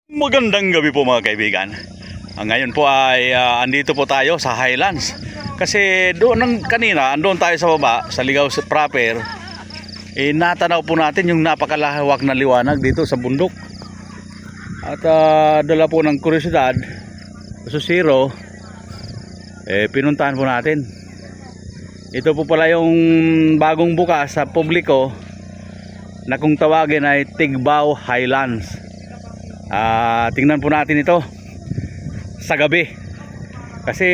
Magandang gabi po mga kaibigan. Ngayon po ay andito po tayo sa Highlands. Kasi doon kanina, andun tayo sa baba, sa Ligaw proper. Natanaw po natin yung napakalawak na liwanag dito sa bundok. At dala po ng kuryosidad, susiro, pinuntahan po natin. Ito po pala yung bagong bukas sa publiko na kung tawagin ay Tigbaw Highlands. Tingnan po natin ito sa gabi kasi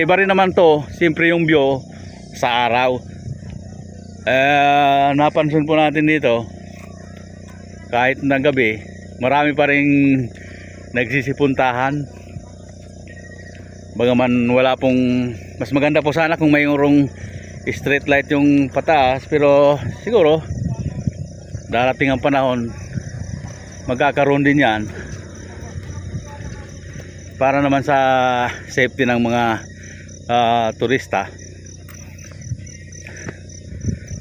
iba rin naman to, siyempre yung view sa araw. Napansin po natin dito kahit na gabi marami pa rin nagsisipuntahan, bagaman wala pong, mas maganda po sana kung mayroong street light yung pataas, pero siguro darating ang panahon magkakaroon din yan para naman sa safety ng mga turista.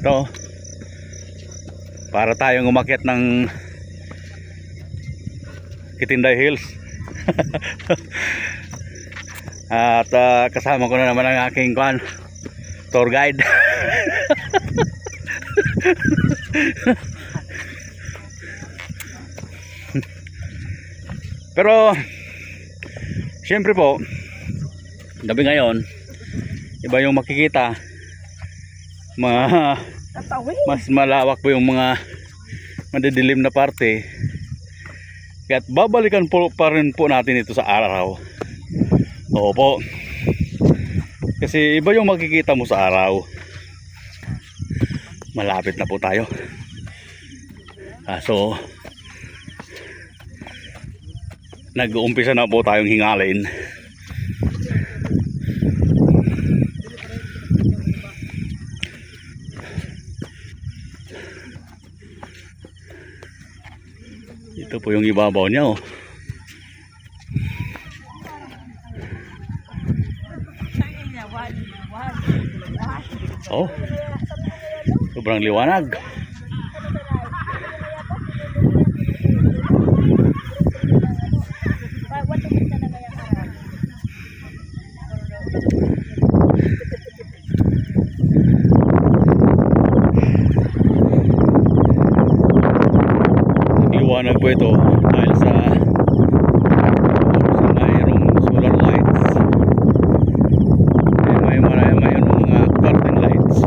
Ito, para tayong umakyat ng Kitinday Hills. At kasama ko na naman ang aking tour guide. Pero siyempre po, gabi ngayon iba yung makikita, mas malawak po yung mga madidilim na parte. Kaya babalikan po pa rin po natin ito sa araw. Opo, kasi iba yung makikita mo sa araw. Malapit na po tayo. So nag-uumpisa na po tayong hingalin. Ito po yung ibabaw niya, oh. Oh, sobrang liwanag. Liwanag po ito dahil sa mayroong solar lights. Mayroong mga curtain lights.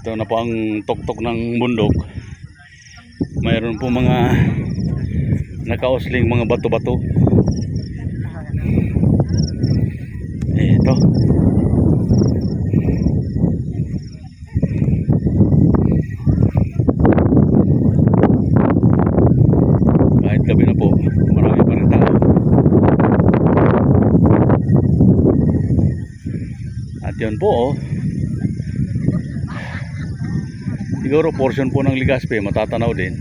Ito na po ang tuktok ng bundok. Mayroon po mga nakausling mga bato-bato. Ito. Kahit gabi na po, marami pa rin tao. At yun po, oh. Siguro portion po ng Legazpi matatanaw din.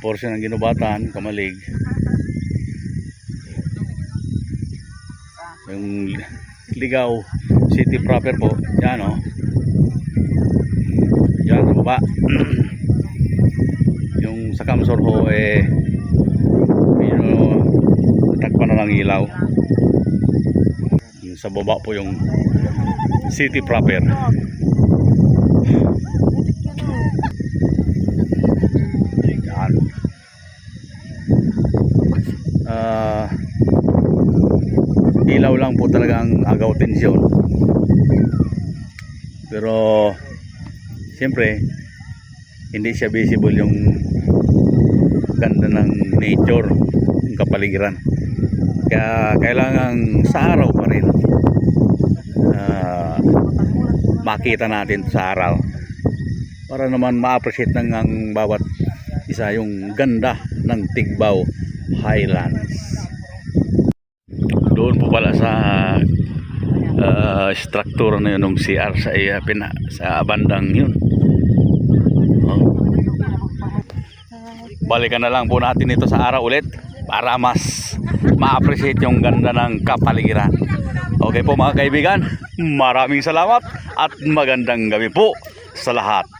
Portion ng Ginubatan, Kamalig. Yung Ligaw City proper po, yan, oh. Yan sa baba. Yung sa Kamsorho takpan na ng ilaw. Yung sa baba po yung city proper. Ilaw lang po talaga ang agaw tensyon, pero siyempre hindi siya visible yung ganda ng nature, yung kapaligiran. Kaya kailangan sa araw pa rin makita natin sa araw para naman ma-appreciate ng bawat isa yung ganda ng Tigbaw Highlands. Doon po pala sa struktura na yun ng CR sa bandang yun. Oh. balikan na lang po natin ito sa araw ulit para mas ma-appreciate yung ganda ng kapaligiran. Okay po mga kaibigan, maraming salamat at magandang gabi po sa lahat.